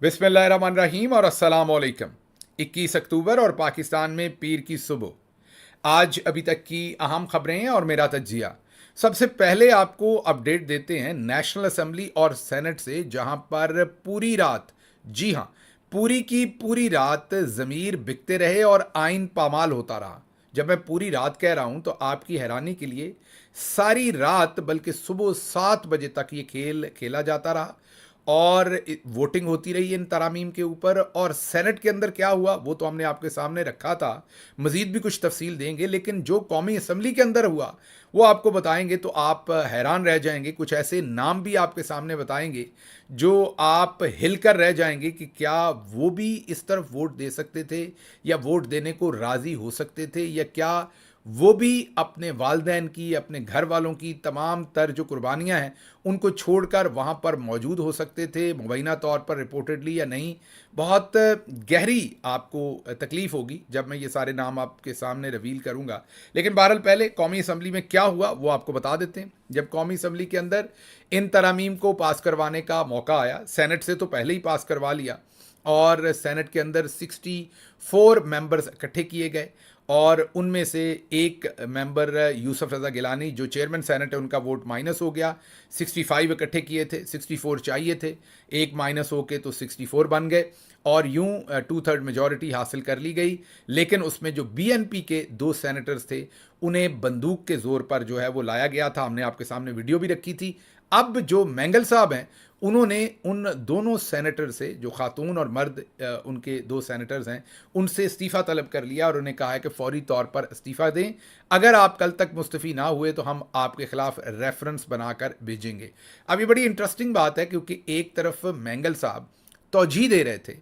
बिस्मिल्लाहिर्रहमानिर्रहीम और अस्सलाम वालेकुम। 21 अक्टूबर और पाकिस्तान में पीर की सुबह। आज अभी तक की अहम खबरें हैं और मेरा तज्जिया। सबसे पहले आपको अपडेट देते हैं नेशनल असेंबली और सेनेट से, जहां पर पूरी रात, जी हां, पूरी की पूरी रात ज़मीर बिकते रहे और आइन पामाल होता रहा। जब मैं पूरी रात कह रहा हूं तो आपकी हैरानी के लिए सारी रात, बल्कि सुबह 7 बजे तक ये खेल खेला जाता रहा और वोटिंग होती रही इन तरामीम के ऊपर। और सेनेट के अंदर क्या हुआ वो तो हमने आपके सामने रखा था, मजीद भी कुछ तफसील देंगे, लेकिन जो कौमी असम्बली के अंदर हुआ वो आपको बताएंगे तो आप हैरान रह जाएंगे। कुछ ऐसे नाम भी आपके सामने बताएंगे जो आप हिलकर रह जाएंगे कि क्या वो भी इस तरफ वोट दे सकते थे या वोट देने को राज़ी हो सकते थे, या क्या वो भी अपने वालदैन की, अपने घर वालों की तमाम तर जो कुर्बानियाँ हैं उनको छोड़कर वहाँ पर मौजूद हो सकते थे मुबैना तौर पर रिपोर्टेडली या नहीं। बहुत गहरी आपको तकलीफ़ होगी जब मैं ये सारे नाम आपके सामने रिवील करूँगा। लेकिन बहरहाल पहले कौमी असम्बली में क्या हुआ वो आपको बता देते हैं। जब कौमी असम्बली के अंदर इन तरामीम को पास करवाने का मौका आया, सेनेट से तो पहले ही पास करवा लिया, और सेनेट के अंदर 64 मेंबर्स इकट्ठे किए गए और उनमें से एक मेंबर यूसुफ रज़ा गिलानी जो चेयरमैन सेनेट है उनका वोट माइनस हो गया। 65 इकट्ठे किए थे, 64 चाहिए थे, एक माइनस होके तो 64 बन गए और यूं 2/3 मेजॉरिटी हासिल कर ली गई। लेकिन उसमें जो बीएनपी के 2 सेनेटर्स थे उन्हें बंदूक के जोर पर जो है वो लाया गया था। हमने आपके सामने वीडियो भी रखी थी। अब जो मैंगल साहब हैं उन्होंने उन दोनों सेनेटर से, जो खातून और मर्द उनके 2 सेनेटर्स हैं, उनसे इस्तीफ़ा तलब कर लिया और उन्हें कहा है कि फौरी तौर पर इस्तीफ़ा दें। अगर आप कल तक मुस्तफ़ी ना हुए तो हम आपके ख़िलाफ़ रेफरेंस बनाकर भेजेंगे। अब ये बड़ी इंटरेस्टिंग बात है क्योंकि एक तरफ मैंगल साहब तौजीह दे रहे थे,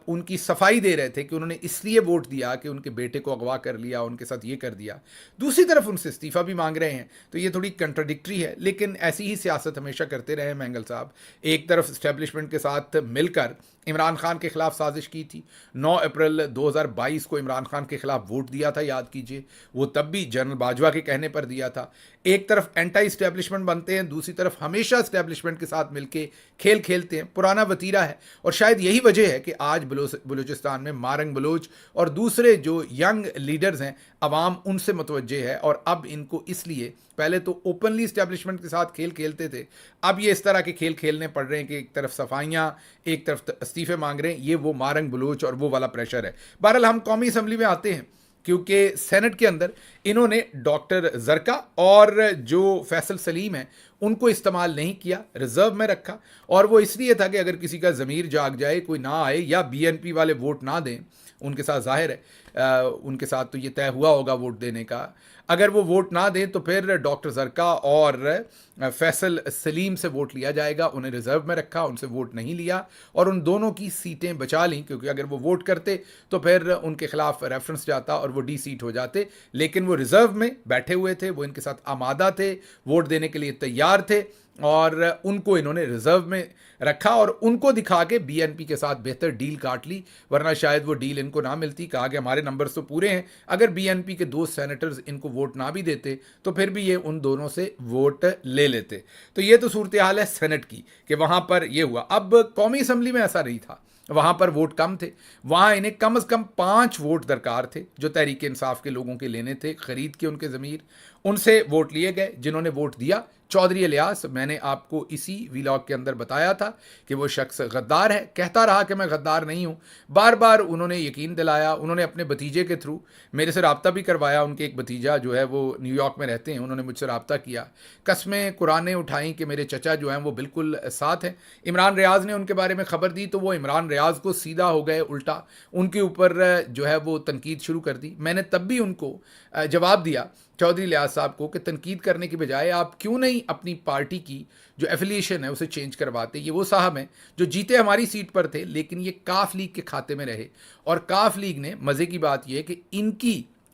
उनकी सफाई दे रहे थे कि उन्होंने इसलिए वोट दिया कि उनके बेटे को अगवा कर लिया, उनके साथ ये कर दिया, दूसरी तरफ उनसे इस्तीफ़ा भी मांग रहे हैं। तो ये थोड़ी कंट्राडिक्टरी है, लेकिन ऐसी ही सियासत हमेशा करते रहे मैंगल साहब। एक तरफ इस्टेब्लिशमेंट के साथ मिलकर इमरान खान के खिलाफ साजिश की थी। 9 अप्रैल 2022 को इमरान खान के खिलाफ वोट दिया था, याद कीजिए, वो तब भी जनरल बाजवा के कहने पर दिया था। एक तरफ एंटी इस्टेब्लिशमेंट बनते हैं, दूसरी तरफ हमेशा इस्टेब्लिशमेंट के साथ मिलके खेल खेलते हैं, पुराना वतीरा है। और शायद यही वजह है कि आज बलूचिस्तान में मारंग बलोच और दूसरे जो यंग लीडर्स हैं, अवाम उनसे मुतवज्जे है और अब इनको इसलिए, पहले तो ओपनली इस्टेब्लिशमेंट के साथ खेल खेलते थे, अब ये इस तरह के खेल खेलने पड़ रहे हैं कि एक तरफ सफाइयाँ, एक तरफ इस्तीफ़े मांग रहे हैं। ये वो मारंग बलोच और वो वाला प्रेशर है। बहरहाल हम कौमी असम्बली में आते हैं क्योंकि सेनेट के अंदर इन्होंने डॉक्टर जरका और जो फैसल सलीम है उनको इस्तेमाल नहीं किया, रिजर्व में रखा। और वो इसलिए था कि अगर किसी का ज़मीर जाग जाए, कोई ना आए या बीएनपी वाले वोट ना दें उनके साथ, जाहिर है उनके साथ तो ये तय हुआ होगा वोट देने का, अगर वो वोट ना दें तो फिर डॉक्टर जरका और फैसल सलीम से वोट लिया जाएगा। उन्हें रिजर्व में रखा, उनसे वोट नहीं लिया और उन दोनों की सीटें बचा लीं, क्योंकि अगर वो वोट करते तो फिर उनके खिलाफ रेफरेंस जाता और वो डी सीट हो जाते। लेकिन वो रिजर्व में बैठे हुए थे, वो इनके साथ आमादा थे, वोट देने के लिए तैयार थे और उनको इन्होंने रिजर्व में रखा और उनको दिखा के बीएनपी के साथ बेहतर डील काट ली, वरना शायद वो डील इनको ना मिलती। कहा कि हमारे नंबर्स तो पूरे हैं, अगर बीएनपी के 2 सेनेटर्स इनको वोट ना भी देते तो फिर भी ये उन दोनों से वोट ले लेते। तो ये तो सूरत हाल है सेनेट की कि वहाँ पर ये हुआ। अब कौमी असम्बली में ऐसा नहीं था, वहाँ पर वोट कम थे। वहाँ इन्हें कम से कम 5 वोट दरकार थे जो तहरीक इंसाफ के लोगों के लेने थे, खरीद के उनके ज़मीर, उनसे वोट लिए गए। जिन्होंने वोट दिया, चौधरी इलियास, मैंने आपको इसी व्लॉग के अंदर बताया था कि वो शख्स गद्दार है, कहता रहा कि मैं गद्दार नहीं हूँ, बार बार उन्होंने यकीन दिलाया। उन्होंने अपने भतीजे के थ्रू मेरे से रब्ता भी करवाया, उनके एक भतीजा जो है वो न्यूयॉर्क में रहते हैं, उन्होंने मुझसे रब्ता किया, कस्में कुरानें उठाई कि मेरे चचा जो हैं वो बिल्कुल साथ हैं। इमरान रियाज ने उनके बारे में ख़बर दी तो वो इमरान रियाज को सीधा हो गए, उल्टा उनके ऊपर जो है वो तनकीद शुरू कर दी। मैंने तब भी उनको जवाब दिया, चौधरी लियाज साहब को, कि तनकीद करने के बजाय आप क्यों नहीं अपनी पार्टी की जो एफिलिएशन है उसे चेंज करवाते। ये वो साहब हैं जो जीते हमारी सीट पर थे, लेकिन ये काफ लीग के खाते में रहे और काफ लीग ने, मज़े की बात यह कि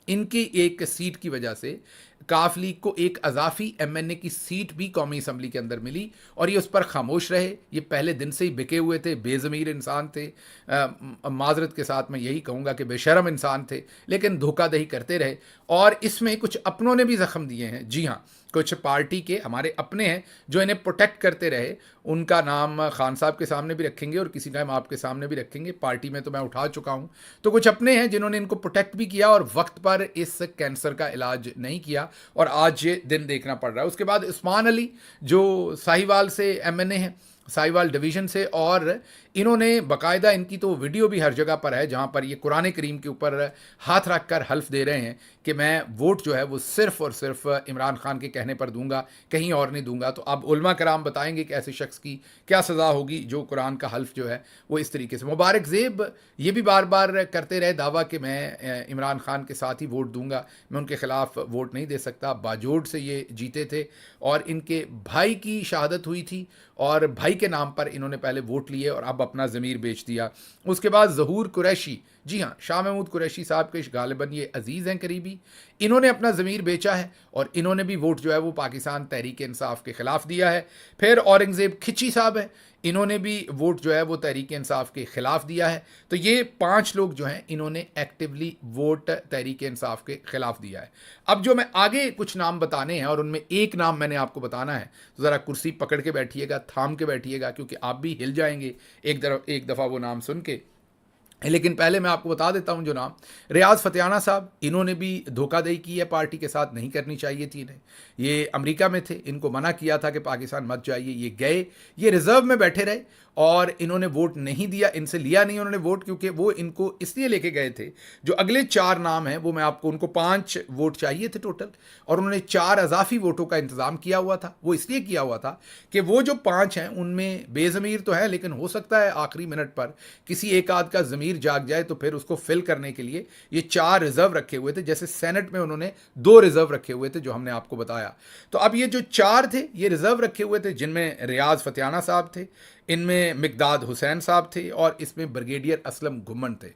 इनकी एक सीट की वजह से काफ लीग को एक अजाफी एमएनए की सीट भी कौमी असम्बली के अंदर मिली और ये उस पर खामोश रहे। ये पहले दिन से ही बिके हुए थे, बेज़मीर इंसान थे, माजरत के साथ मैं यही कहूँगा कि बेशरम इंसान थे, लेकिन धोखादही करते रहे और इसमें कुछ अपनों ने भी ज़ख्म दिए हैं। जी हाँ, कुछ पार्टी के हमारे अपने हैं जो इन्हें प्रोटेक्ट करते रहे, उनका नाम खान साहब के सामने भी रखेंगे और किसी टाइम आपके सामने भी रखेंगे। पार्टी में तो मैं उठा चुका हूं। तो कुछ अपने हैं जिन्होंने इनको प्रोटेक्ट भी किया और वक्त पर इस कैंसर का इलाज नहीं किया और आज ये दिन देखना पड़ रहा है। उसके बाद उस्मान अली जो साहिवाल से एमएनए हैं, साहिवाल डिवीज़न से, और इन्होंने बाकायदा, इनकी तो वीडियो भी हर जगह पर है जहाँ पर ये कुरान करीम के ऊपर हाथ रख कर हल्फ दे रहे हैं कि मैं वोट जो है वो सिर्फ़ और सिर्फ इमरान खान के कहने पर दूंगा, कहीं और नहीं दूंगा। तो अब उलमा कराम बताएंगे कि ऐसे शख्स की क्या सज़ा होगी जो कुरान का हल्फ जो है वो इस तरीके से। मुबारक ज़ेब ये भी बार बार करते रहे दावा कि मैं इमरान खान के साथ ही वोट दूंगा, मैं उनके ख़िलाफ़ वोट नहीं दे सकता। बाजोड़ से ये जीते थे और इनके भाई की शहादत हुई थी और भाई के नाम पर इन्होंने पहले वोट लिए और अब अपना ज़मीर बेच दिया। उसके बाद ज़हूर कुरैशी, जी हाँ, शाह महमूद कुरैशी साहब के गालिबन ये अजीज़ हैं करीबी, इन्होंने अपना ज़मीर बेचा है और इन्होंने भी वोट जो है वो पाकिस्तान तहरीक इंसाफ के ख़िलाफ़ दिया है। फिर औरंगज़ेब खिची साहब हैं, इन्होंने भी वोट जो है वो तहरीक इंसाफ के ख़िलाफ़ दिया है। तो ये 5 लोग जो हैं इन्होंने एक्टिवली वोट तहरीक इंसाफ के ख़िलाफ़ दिया है। अब जो मैं आगे कुछ नाम बताने हैं और उनमें एक नाम मैंने आपको बताना है, तो ज़रा कुर्सी पकड़ के बैठिएगा, थाम के बैठिएगा, क्योंकि आप भी हिल जाएंगे एक दफ़ा वो नाम सुन के। लेकिन पहले मैं आपको बता देता हूं जो नाम, रियाज फतेहाना साहब, इन्होंने भी धोखाधड़ी की है, पार्टी के साथ नहीं करनी चाहिए थी इन्हें। ये अमेरिका में थे, इनको मना किया था कि पाकिस्तान मत जाइए, ये गए, ये रिजर्व में बैठे रहे और इन्होंने वोट नहीं दिया, इनसे लिया नहीं उन्होंने वोट, क्योंकि वो इनको इसलिए लेके गए थे। जो अगले 4 नाम हैं वो मैं आपको, उनको 5 वोट चाहिए थे टोटल और उन्होंने 4 अजाफी वोटों का इंतज़ाम किया हुआ था। वो इसलिए किया हुआ था कि वो जो 5 हैं उनमें बेज़मीर तो है, लेकिन हो सकता है आखिरी मिनट पर किसी एक आध का ज़मीर जाग जाए, तो फिर उसको फिल करने के लिए ये 4 रिजर्व रखे हुए थे। जैसे सेनेट में उन्होंने 2 रिजर्व रखे हुए थे जो हमने आपको बताया। तो अब ये जो 4 थे ये रिजर्व रखे हुए थे, जिनमें रियाज फतेहाना साहब थे, इनमें मिकदाद हुसैन साहब थे और इसमें ब्रिगेडियर असलम घुम्मन थे।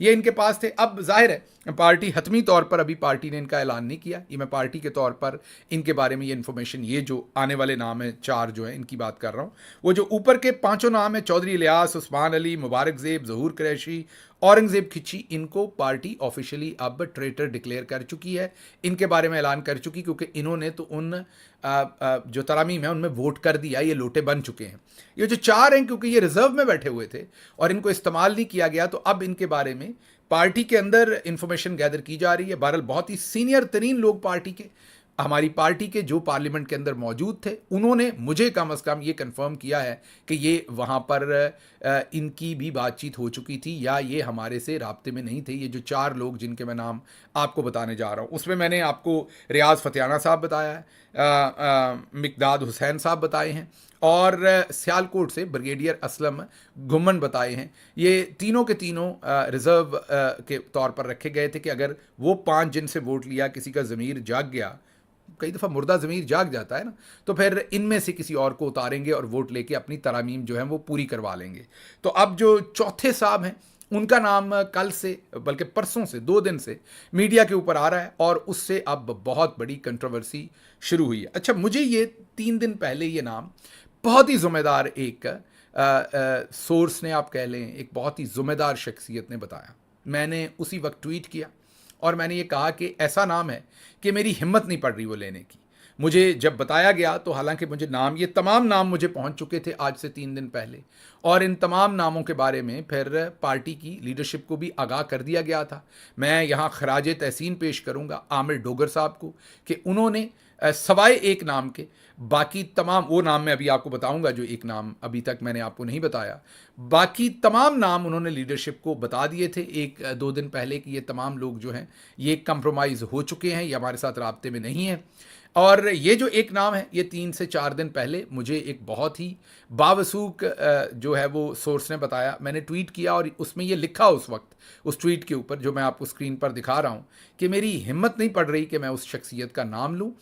ये इनके पास थे। अब जाहिर है पार्टी हतमी तौर पर, अभी पार्टी ने इनका ऐलान नहीं किया, ये मैं पार्टी के तौर पर इनके बारे में ये इन्फॉर्मेशन, ये जो आने वाले नाम है 4 जो है इनकी बात कर रहा हूँ। वो जो ऊपर के 5 नाम है, चौधरी इलियास, उस्मान अली, मुबारक ज़ेब, ज़हूर कुरैशी, औरंगज़ेब खिची, इनको पार्टी ऑफिशियली अब ट्रेटर डिक्लेयर कर चुकी है, इनके बारे में ऐलान कर चुकी, क्योंकि इन्होंने तो उन जो तरामीम है उनमें वोट कर दिया, ये लोटे बन चुके हैं। ये जो 4 हैं, क्योंकि ये रिजर्व में बैठे हुए थे और इनको इस्तेमाल नहीं किया गया, तो अब इनके बारे में पार्टी के अंदर इंफॉर्मेशन गैदर की जा रही है। बहरहाल बहुत ही सीनियर तरीन लोग पार्टी के, हमारी पार्टी के जो पार्लियामेंट के अंदर मौजूद थे, उन्होंने मुझे कम अज़ कम ये कंफर्म किया है कि ये वहाँ पर इनकी भी बातचीत हो चुकी थी या ये हमारे से राब्ते में नहीं थे। ये जो 4 लोग जिनके मैं नाम आपको बताने जा रहा हूँ, उसमें मैंने आपको रियाज फतेहाना साहब बताया है, मिकदाद हुसैन साहब बताए हैं और सियालकोट से ब्रिगेडियर असलम घुम्मन बताए हैं। ये तीनों के तीनों रिज़र्व के तौर पर रखे गए थे कि अगर वो 5 जिनसे वोट लिया किसी का ज़मीर जाग गया, कई दफ़ा मुर्दा ज़मीर जाग जाता है ना, तो फिर इनमें से किसी और को उतारेंगे और वोट लेके अपनी तरामीम जो है वो पूरी करवा लेंगे। तो अब जो चौथे साहब हैं उनका नाम कल से, बल्कि परसों से, 2 दिन से मीडिया के ऊपर आ रहा है और उससे अब बहुत बड़ी कंट्रोवर्सी शुरू हुई है। अच्छा, मुझे ये 3 दिन पहले ये नाम बहुत ही ज़िम्मेदार एक सोर्स ने, आप कह लें एक बहुत ही ज़िम्मेदार शख्सियत ने बताया। मैंने उसी वक्त ट्वीट किया और मैंने ये कहा कि ऐसा नाम है कि मेरी हिम्मत नहीं पड़ रही वो लेने की। मुझे जब बताया गया तो हालांकि मुझे नाम, ये तमाम नाम मुझे पहुंच चुके थे आज से 3 दिन पहले, और इन तमाम नामों के बारे में फिर पार्टी की लीडरशिप को भी आगाह कर दिया गया था। मैं यहाँ खराज तहसीन पेश करूँगा आमिर डोगर साहब को कि उन्होंने सवाए एक नाम के बाकी तमाम, वो नाम मैं अभी आपको बताऊंगा जो एक नाम अभी तक मैंने आपको नहीं बताया, बाकी तमाम नाम उन्होंने लीडरशिप को बता दिए थे 1-2 दिन पहले कि ये तमाम लोग जो हैं ये कंप्रोमाइज़ हो चुके हैं, ये हमारे साथ राब्ते में नहीं हैं। और ये जो एक नाम है, ये 3 से 4 दिन पहले मुझे एक बहुत ही बावसूख जो है वो सोर्स ने बताया। मैंने ट्वीट किया और उसमें ये लिखा उस वक्त, उस ट्वीट के ऊपर जो मैं आपको स्क्रीन पर दिखा रहा हूँ, कि मेरी हिम्मत नहीं पड़ रही कि मैं उस शख्सियत का नाम लूँ,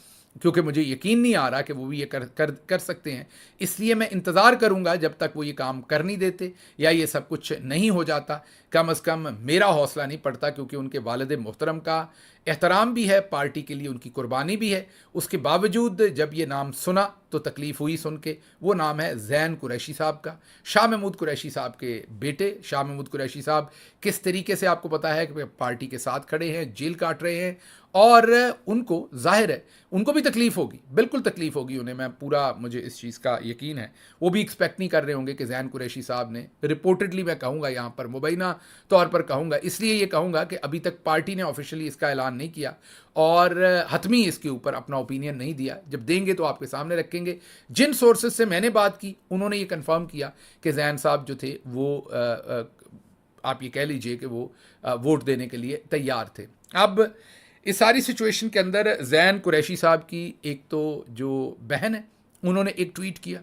क्योंकि मुझे यकीन नहीं आ रहा कि वो भी ये कर सकते हैं। इसलिए मैं इंतज़ार करूंगा जब तक वो ये काम कर नहीं देते या ये सब कुछ नहीं हो जाता। कम अज़ कम मेरा हौसला नहीं पड़ता, क्योंकि उनके वालिद मोहतरम का एहतराम भी है, पार्टी के लिए उनकी कुर्बानी भी है। उसके बावजूद जब ये नाम सुना तो तकलीफ़ हुई सुन के। वो नाम है ज़ैन कुरैशी साहब का, शाह महमूद कुरैशी साहब के बेटे। शाह महमूद कुरैशी साहब किस तरीके से आपको पता है कि पार्टी के साथ खड़े हैं, जेल काट रहे हैं, और उनको ज़ाहिर है उनको भी तकलीफ़ होगी, बिल्कुल तकलीफ़ होगी उन्हें, मैं पूरा, मुझे इस चीज़ का यकीन है। वो भी एक्सपेक्ट नहीं कर रहे होंगे कि ज़ैन कुरैशी साहब ने रिपोर्टेडली, मैं कहूँगा यहाँ पर मुबैना तौर पर कहूँगा, इसलिए ये कहूँगा कि अभी तक पार्टी ने ऑफिशियली इसका ऐलान नहीं किया और हतमी इसके ऊपर अपना ओपिनियन नहीं दिया। जब देंगे तो आपके सामने रखेंगे। जिन सोर्सेज से मैंने बात की उन्होंने ये कन्फर्म किया कि ज़ैन साहब जो थे वो आप ये कह लीजिए कि वो वोट देने के लिए तैयार थे। अब इस सारी सिचुएशन के अंदर ज़ैन कुरैशी साहब की एक तो जो बहन है उन्होंने एक ट्वीट किया,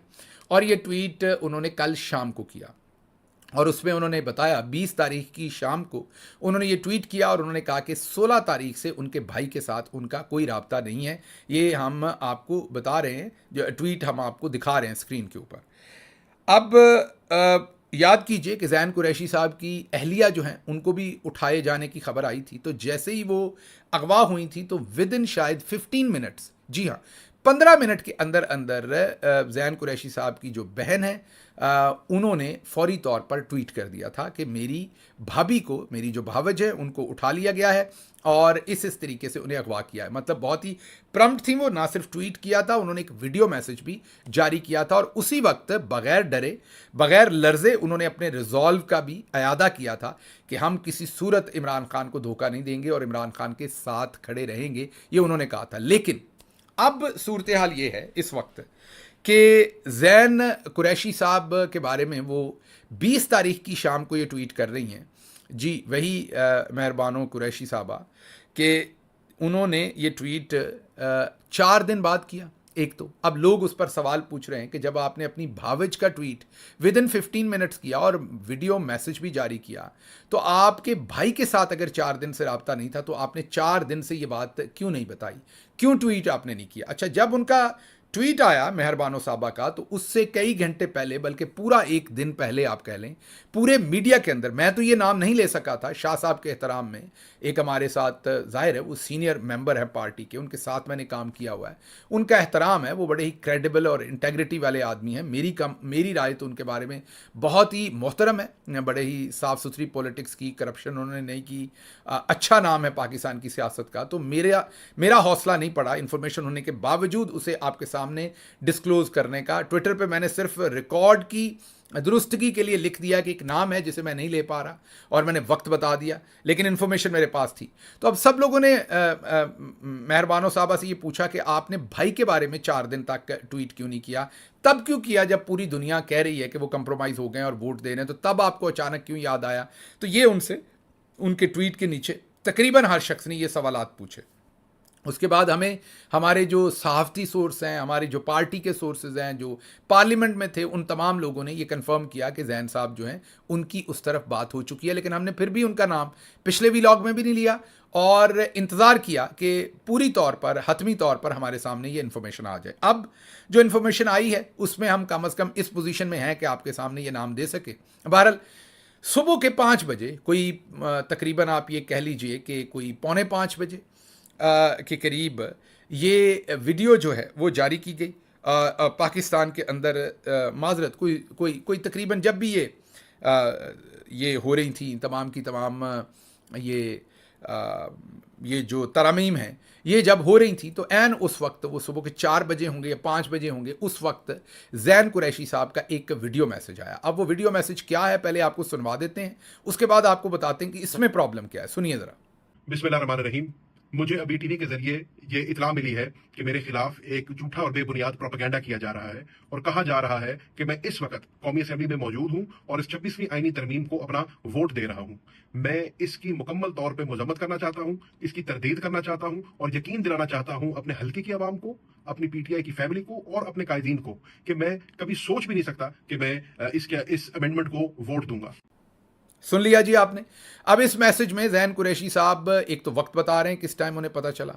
और ये ट्वीट उन्होंने कल शाम को किया, और उसमें उन्होंने बताया 20 तारीख की शाम को उन्होंने ये ट्वीट किया, और उन्होंने कहा कि 16 तारीख से उनके भाई के साथ उनका कोई राब्ता नहीं है। ये हम आपको बता रहे हैं, जो ट्वीट हम आपको दिखा रहे हैं स्क्रीन के ऊपर। अब याद कीजिए कि ज़ैन कुरैशी साहब की अहलिया जो हैं उनको भी उठाए जाने की खबर आई थी, तो जैसे ही वो अगवा हुई थी तो विद इन शायद 15 मिनट्स, जी हाँ 15 मिनट के अंदर अंदर ज़ैन कुरैशी साहब की जो बहन है उन्होंने फौरी तौर पर ट्वीट कर दिया था कि मेरी भाभी को, मेरी जो भावज है उनको उठा लिया गया है और इस तरीके से उन्हें अगवा किया है। मतलब बहुत ही प्रम्प्ट थी वो, ना सिर्फ ट्वीट किया था, उन्होंने एक वीडियो मैसेज भी जारी किया था, और उसी वक्त बगैर डरे बगैर लर्जे उन्होंने अपने रिजॉल्व का भी अयादा किया था कि हम किसी सूरत इमरान खान को धोखा नहीं देंगे और इमरान खान के साथ खड़े रहेंगे, ये उन्होंने कहा था। लेकिन अब सूरत हाल ये है इस वक्त कि ज़ैन कुरैशी साहब के बारे में वो 20 तारीख की शाम को ये ट्वीट कर रही हैं, जी वही मेहरबानो कुरैशी साहबा, कि उन्होंने ये ट्वीट 4 दिन बाद किया। एक तो अब लोग उस पर सवाल पूछ रहे हैं कि जब आपने अपनी भावज का ट्वीट विद इन 15 मिनट्स किया और वीडियो मैसेज भी जारी किया, तो आपके भाई के साथ अगर 4 दिन से रब्ता नहीं था तो आपने 4 दिन से ये बात क्यों नहीं बताई, क्यों ट्वीट आपने नहीं किया? अच्छा, जब उनका ट्वीट आया मेहरबानो साहबा का, तो उससे कई घंटे पहले, बल्कि पूरा एक दिन पहले आप कह लें, पूरे मीडिया के अंदर, मैं तो ये नाम नहीं ले सका था, शाह साहब के एहतराम में, एक हमारे साथ जाहिर है वो सीनियर मेंबर है पार्टी के, उनके साथ मैंने काम किया हुआ है, उनका एहतराम है, वो बड़े ही क्रेडिबल और इंटेग्रिटी वाले आदमी हैं। मेरी राय तो उनके बारे में बहुत ही मोहतरम है, बड़े ही साफ़ सुथरी पॉलिटिक्स की, करप्शन उन्होंने नहीं की, अच्छा नाम है पाकिस्तान की सियासत का। तो मेरा हौसला नहीं पड़ा इन्फॉर्मेशन होने के बावजूद उसे आपके सामने डिस्क्लोज करने का। ट्विटर पे मैंने सिर्फ रिकॉर्ड की दुरुस्तगी के लिए लिख दिया कि एक नाम है जिसे मैं नहीं ले पा रहा, और मैंने वक्त बता दिया, लेकिन इन्फॉर्मेशन मेरे पास थी। तो अब सब लोगों ने मेहरबानो साहबा से ये पूछा कि आपने भाई के बारे में 4 दिन तक ट्वीट क्यों नहीं किया, तब क्यों किया जब पूरी दुनिया कह रही है कि वो कंप्रोमाइज़ हो गए और वोट दे रहे हैं, तो तब आपको अचानक क्यों याद आया? तो ये उनसे, उनके ट्वीट के नीचे तकरीबन हर शख्स ने ये सवालात पूछे। उसके बाद हमें हमारे जो सहाफ़ती सोर्स हैं, हमारे जो पार्टी के सोर्सेज हैं, जो पार्लियामेंट में थे, उन तमाम लोगों ने ये कंफर्म किया कि ज़ैन साहब जो हैं उनकी उस तरफ बात हो चुकी है। लेकिन हमने फिर भी उनका नाम पिछले व्लॉग में भी नहीं लिया और इंतज़ार किया कि पूरी तौर पर, हतमी तौर पर हमारे सामने ये इन्फॉर्मेशन आ जाए। अब जो इन्फॉर्मेशन आई है उसमें हम कम अज़ कम इस पोजीशन में हैं कि आपके सामने ये नाम दे सके। बहरहाल सुबह के 5 बजे, कोई तकरीबन आप ये कह लीजिए कि कोई 4:45 बजे के करीब ये वीडियो जो है वो जारी की गई पाकिस्तान के अंदर। माजरत कोई तकरीबन जब भी ये हो रही थी तमाम की तमाम ये जो तरामीम है ये जब हो रही थी, तो ऐन उस वक्त, वो सुबह के 4 बजे होंगे या 5 बजे होंगे, उस वक्त ज़ैन कुरैशी साहब का एक वीडियो मैसेज आया। अब वो वीडियो मैसेज क्या है पहले आपको सुनवा देते हैं, उसके बाद आपको बताते हैं कि इसमें प्रॉब्लम क्या है। सुनिए ज़रा। बिस्मिल्लाहिर्रहमानिर्रहीम। मुझे अभी टीवी के जरिए ये इतला मिली है कि मेरे खिलाफ एक झूठा और बेबुनियाद प्रोपेगेंडा किया जा रहा है और कहा जा रहा है कि मैं इस वक्त कौमी असेंबली में मौजूद हूं और इस 26वीं आईनी तरमीम को अपना वोट दे रहा हूं। मैं इसकी मुकम्मल तौर पे मजम्मत करना चाहता हूं, इसकी तरदीद करना चाहता हूं और यकीन दिलाना चाहता हूं अपने हल्के की आवाम को, अपनी पीटीआई की फैमिली को और अपने कायदीन को कि मैं कभी सोच भी नहीं सकता कि मैं इस अमेंडमेंट को वोट दूंगा। सुन लिया जी आपने। अब इस मैसेज में ज़ैन कुरैशी साहब एक तो वक्त बता रहे हैं किस टाइम उन्हें पता चला,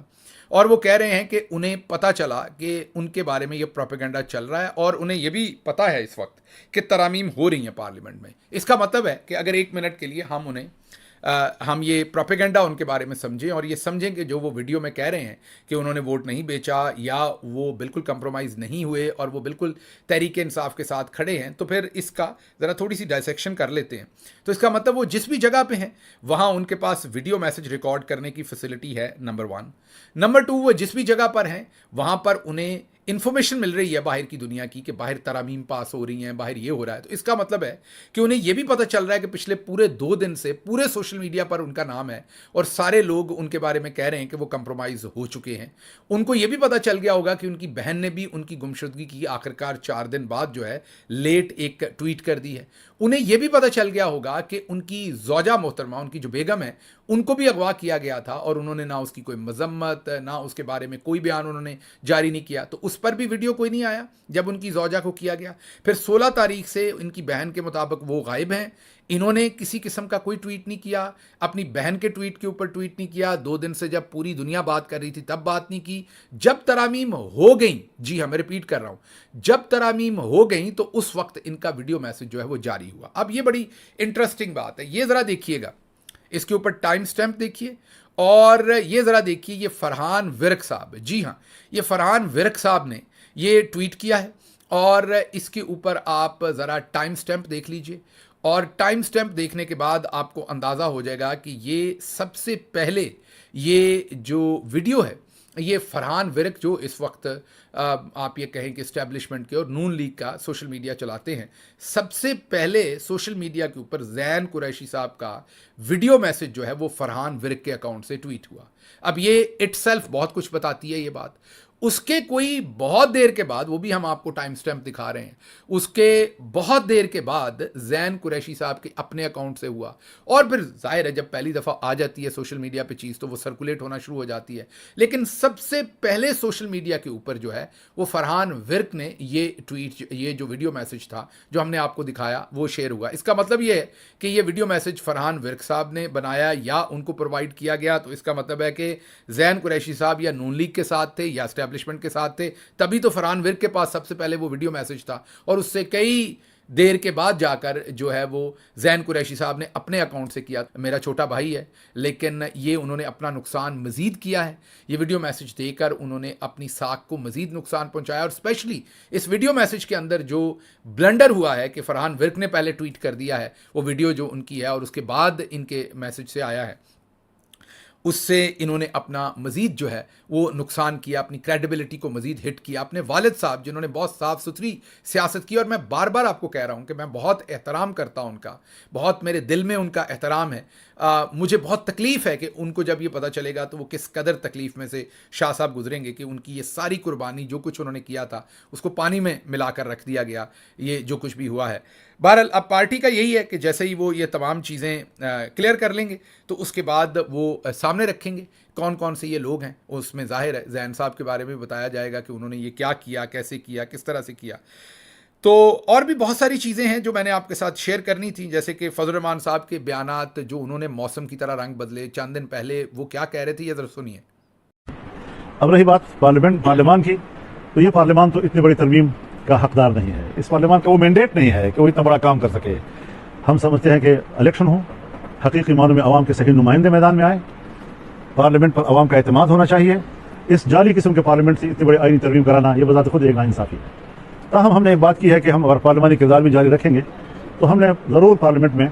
और वो कह रहे हैं कि उन्हें पता चला कि उनके बारे में ये प्रोपेगेंडा चल रहा है, और उन्हें ये भी पता है इस वक्त कि तरामीम हो रही हैं पार्लियामेंट में। इसका मतलब है कि अगर 1 मिनट के लिए हम उन्हें हम ये प्रोपेगेंडा उनके बारे में समझें और ये समझें कि जो वो वीडियो में कह रहे हैं कि उन्होंने वोट नहीं बेचा या वो बिल्कुल कंप्रोमाइज़ नहीं हुए और वो बिल्कुल तहरीक इंसाफ के साथ खड़े हैं, तो फिर इसका ज़रा थोड़ी सी डायसेक्शन कर लेते हैं। तो इसका मतलब वो जिस भी जगह पे हैं वहाँ उनके पास वीडियो मैसेज रिकॉर्ड करने की फैसिलिटी है, नंबर 1। नंबर 2, वो जिस भी जगह पर हैं वहाँ पर उन्हें इन्फॉर्मेशन मिल रही है बाहर की दुनिया की कि बाहर तरामीम पास हो रही हैं, बाहर ये हो रहा है। तो इसका मतलब है कि उन्हें ये भी पता चल रहा है कि पिछले पूरे 2 दिन से पूरे सोशल मीडिया पर उनका नाम है और सारे लोग उनके बारे में कह रहे हैं कि वो कंप्रोमाइज़ हो चुके हैं। उनको ये भी पता चल गया होगा कि उनकी बहन ने भी उनकी गुमशुदगी की आखिरकार 4 दिन बाद जो है लेट एक ट्वीट कर दी है। उन्हें यह भी पता चल गया होगा कि उनकी ज़ौजा मोहतरमा, उनकी जो बेगम है, उनको भी अगवा किया गया था और उन्होंने ना उसकी कोई मजम्मत, ना उसके बारे में कोई बयान उन्होंने जारी नहीं किया। तो उस पर भी वीडियो कोई नहीं आया जब उनकी ज़ौजा को किया गया। फिर 16 तारीख से इनकी बहन के मुताबिक वो गायब हैं। इन्होंने किसी किस्म का कोई ट्वीट नहीं किया, अपनी बहन के ट्वीट के ऊपर ट्वीट नहीं किया। 2 दिन से जब पूरी दुनिया बात कर रही थी तब बात नहीं की। जब तरामीम हो गई, जी हाँ मैं रिपीट कर रहा हूँ, जब तरामीम हो गई तो उस वक्त इनका वीडियो मैसेज जो है वो जारी हुआ। अब ये बड़ी इंटरेस्टिंग बात है, ये ज़रा देखिएगा, इसके ऊपर टाइम स्टैम्प देखिए और ये ज़रा देखिए, ये फरहान विर्क साहब, जी हाँ ये फरहान विर्क साहब ने ये ट्वीट किया है और इसके ऊपर आप ज़रा टाइम स्टैम्प देख लीजिए और टाइम स्टैम्प देखने के बाद आपको अंदाज़ा हो जाएगा कि ये सबसे पहले ये जो वीडियो है ये फरहान विर्क जो इस वक्त आप ये कहें कि इस्टेब्लिशमेंट के और नून लीग का सोशल मीडिया चलाते हैं, सबसे पहले सोशल मीडिया के ऊपर जैन कुरैशी साहब का वीडियो मैसेज जो है वो फरहान विर्क के अकाउंट से ट्वीट हुआ। अब ये इटसेल्फ बहुत कुछ बताती है ये बात। उसके कोई बहुत देर के बाद, वो भी हम आपको टाइम स्टैम्प दिखा रहे हैं, उसके बहुत देर के बाद जैन कुरैशी साहब के अपने अकाउंट से हुआ और फिर जाहिर है जब पहली दफ़ा आ जाती है सोशल मीडिया पे चीज़ तो वो सर्कुलेट होना शुरू हो जाती है। लेकिन सबसे पहले सोशल मीडिया के ऊपर जो है वो फरहान विर्क ने ये ट्वीट, ये जो वीडियो मैसेज था जो हमने आपको दिखाया वो शेयर हुआ। इसका मतलब ये है कि ये वीडियो मैसेज फरहान विर्क साहब ने बनाया या उनको प्रोवाइड किया गया। तो इसका मतलब है कि जैन कुरैशी साहब या नून लीग के साथ थे या एस्टेब्लिशमेंट के साथ थे, तभी तो फरहान विर्क के पास सबसे पहले वो वीडियो मैसेज था और उससे कई देर के बाद जाकर जो है वो जैन कुरैशी साहब ने अपने अकाउंट से किया। मेरा छोटा भाई है लेकिन ये उन्होंने अपना नुकसान मज़ीद किया है। ये वीडियो मैसेज देकर उन्होंने अपनी साख को मज़ीद नुकसान पहुंचाया और स्पेशली इस वीडियो मैसेज के अंदर जो ब्लंडर हुआ है कि फरहान विर्क ने पहले ट्वीट कर दिया है वो वीडियो जो उनकी है और उसके बाद इनके मैसेज से आया है, उससे इन्होंने अपना मज़ीद जो है वो नुकसान किया, अपनी क्रेडिबिलिटी को मज़ीद हिट किया। अपने वालिद साहब जिन्होंने बहुत साफ़ सुथरी सियासत की और मैं बार बार आपको कह रहा हूँ कि मैं बहुत एहतराम करता हूँ उनका, बहुत मेरे दिल में उनका एहतराम है। मुझे बहुत तकलीफ़ है कि उनको जब ये पता चलेगा तो वो किस कदर तकलीफ़ में से शाह साहब गुजरेंगे कि उनकी ये सारी कुर्बानी जो कुछ उन्होंने किया था उसको पानी में मिलाकर रख दिया गया, ये जो कुछ भी हुआ है। बहरहाल अब पार्टी का यही है कि जैसे ही वो ये तमाम चीज़ें क्लियर कर लेंगे तो उसके बाद वो सामने रखेंगे कौन कौन से ये लोग हैं। उसमें ज़ाहिर है जैन साहब के बारे में बताया जाएगा कि उन्होंने ये क्या किया, कैसे किया, किस तरह से किया। तो और भी बहुत सारी चीज़ें हैं जो मैंने आपके साथ शेयर करनी थी, जैसे कि फजल रहमान साहब के बयानात जो उन्होंने मौसम की तरह रंग बदले चंद दिन पहले, वो क्या कह रहे थे ये ज़रा सुनिए। अब रही बात पार्लियामान की, तो ये पार्लियामान तो इतनी बड़ी तरमीम का हकदार नहीं है। इस पार्लियामान का वो मैंडेट नहीं है कि वो इतना बड़ा काम कर सके। हम समझते हैं कि इलेक्शन हो, हकीकी मानों में अवाम के सही नुमाइंदे मैदान में आए, पार्लियामेंट पर अवाम का एतमाद होना चाहिए। इस जाली किस्म के पार्लियामेंट से इतनी बड़ी आईनी तरमीम कराना ये बजाते खुद एक नाइंसाफी है। ताहम हमने एक बात की है कि हम अगर पार्लियामानी किरदार भी जारी रखेंगे तो हमने ज़रूर पार्लियामेंट में,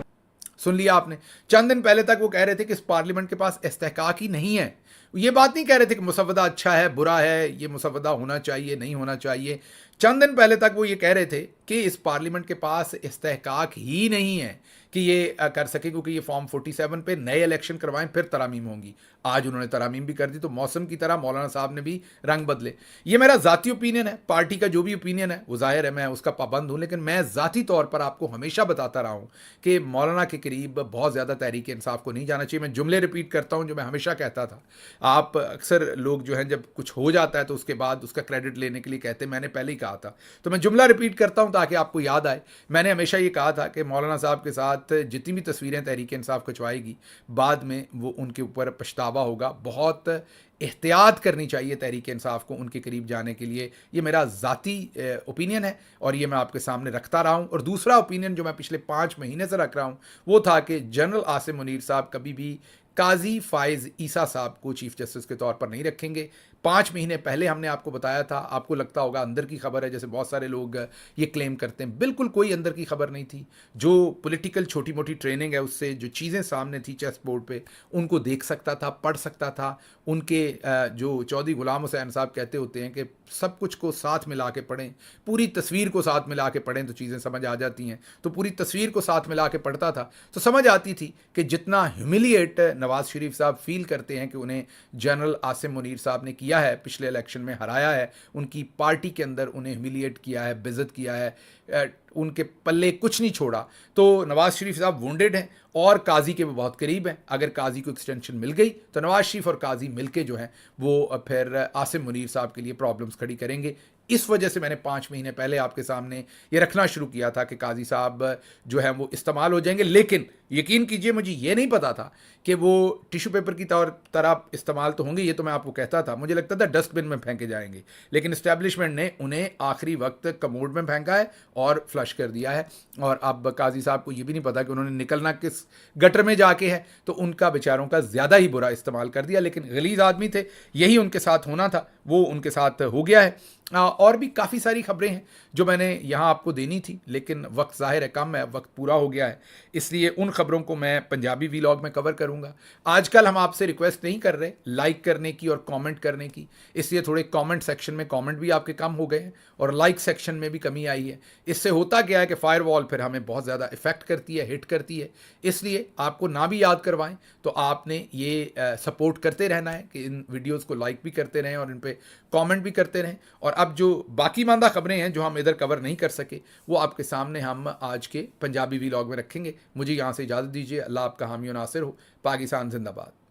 सुन लिया आपने, चंद दिन पहले तक वो कह रहे थे कि इस पार्लियामेंट के पास इस्तेहकाक ही नहीं है। ये बात नहीं कह रहे थे कि मुसवदा अच्छा है, बुरा है, ये मुसवदा होना चाहिए, नहीं होना चाहिए। चंद दिन पहले तक वो ये कह रहे थे कि इस पार्लियामेंट के पास इस्तेहकाक ही नहीं है कि ये कर सके, क्योंकि ये फॉर्म 47 पे नए इलेक्शन करवाएं फिर तरामीम होंगी। आज उन्होंने तरामीम भी कर दी, तो मौसम की तरह मौलाना साहब ने भी रंग बदले। ये मेरा ज़ाती ओपिनियन है, पार्टी का जो भी ओपिनियन है वो ज़ाहिर है मैं उसका पाबंद हूँ, लेकिन मैं ज़ाती तौर पर आपको हमेशा बताता रहा हूँ कि मौलाना के करीब बहुत ज़्यादा तहरीक इंसाफ को नहीं जाना चाहिए। मैं जुमले रिपीट करता हूँ जो मैं हमेशा कहता था, आप अक्सर लोग जो है जब कुछ हो जाता है तो उसके बाद उसका क्रेडिट लेने के लिए कहते हैं मैंने पहले ही कहा था। तो मैं जुमला रिपीट करता हूं ताकि आपको याद आए। मैंने हमेशा ये कहा था कि मौलाना साहब के साथ जितनी भी तस्वीरें तहरीक इंसाफ खिंचवाएगी बाद में वो उनके ऊपर पछतावा होगा। बहुत एहतियात करनी चाहिए तहरीक इंसाफ को उनके करीब जाने के लिए। ये मेरा ज़ाती ओपिनियन है और ये मैं आपके सामने रखता रहा हूँ। और दूसरा ओपिनियन जो मैं पिछले 5 महीने से रख रहा हूँ वो था कि जनरल आसिम मुनीर साहब कभी भी काजी फाइज ईसा साहब को चीफ जस्टिस के तौर पर नहीं रखेंगे। 5 महीने पहले हमने आपको बताया था। आपको लगता होगा अंदर की खबर है, जैसे बहुत सारे लोग ये क्लेम करते हैं। बिल्कुल कोई अंदर की खबर नहीं थी। जो पॉलिटिकल छोटी मोटी ट्रेनिंग है उससे जो चीज़ें सामने थी चेस बोर्ड पे उनको देख सकता था, पढ़ सकता था। उनके जो चौधरी गुलाम हुसैन साहब कहते होते हैं कि सब कुछ को साथ मिला के पढ़ें, पूरी तस्वीर को साथ मिला के पढ़ें तो चीज़ें समझ आ जाती हैं। तो पूरी तस्वीर को साथ मिला के पढ़ता था तो समझ आती थी कि जितना ह्यूमिलिएट नवाज़ शरीफ साहब फील करते हैं कि उन्हें जनरल आसिम मुनीर साहब ने किया है, पिछले इलेक्शन में हराया है, उनकी पार्टी के अंदर उन्हें ह्यूमिलिएट किया है, बेइज्जत किया है, उनके पल्ले कुछ नहीं छोड़ा। तो नवाज़ शरीफ साहब वुंडेड हैं और काजी के वो बहुत करीब हैं। अगर काजी को एक्सटेंशन मिल गई तो नवाज़ शरीफ और काजी मिलके जो हैं वो फिर आसिम मुनीर साहब के लिए प्रॉब्लम्स खड़ी करेंगे। इस वजह से मैंने 5 महीने पहले आपके सामने ये रखना शुरू किया था कि काजी साहब जो है वो इस्तेमाल हो जाएंगे। लेकिन यकीन कीजिए मुझे ये नहीं पता था कि वो टिश्यू पेपर की तरह इस्तेमाल तो होंगे। ये तो मैं आपको कहता था, मुझे लगता था डस्टबिन में फेंके जाएंगे, लेकिन इस्टेब्लिशमेंट ने उन्हें आखिरी वक्त कमोड में फेंका है और फ्लश कर दिया है। और अब काजी साहब को ये भी नहीं पता कि उन्होंने निकलना किस गटर में जाके है, तो उनका बेचारों का ज़्यादा ही बुरा इस्तेमाल कर दिया। लेकिन गलीज आदमी थे, यही उनके साथ होना था, वो उनके साथ हो गया है। और भी काफ़ी सारी खबरें हैं जो मैंने यहाँ आपको देनी थी, लेकिन वक्त ज़ाहिर है कम है, वक्त पूरा हो गया है, इसलिए उन खबरों को मैं पंजाबी वीलॉग में कवर करूँगा। आजकल हम आपसे रिक्वेस्ट नहीं कर रहे लाइक करने की और कमेंट करने की, इसलिए थोड़े कमेंट सेक्शन में कमेंट भी आपके कम हो गए हैं और लाइक सेक्शन में भी कमी आई है। इससे होता क्या है कि फायरवॉल फिर हमें बहुत ज़्यादा इफेक्ट करती है, हिट करती है। इसलिए आपको ना भी याद करवाएं तो आपने ये सपोर्ट करते रहना है कि इन वीडियोज़ को लाइक भी करते रहें और इन पर कॉमेंट भी करते रहें। और अब जो बाकी मांदा खबरें हैं जो हम इधर कवर नहीं कर सके वो आपके सामने हम आज के पंजाबी वीलॉग में रखेंगे। मुझे यहाँ से इजाज़त दीजिए। अल्लाह आपका हामी और नासिर हो। पाकिस्तान जिंदाबाद।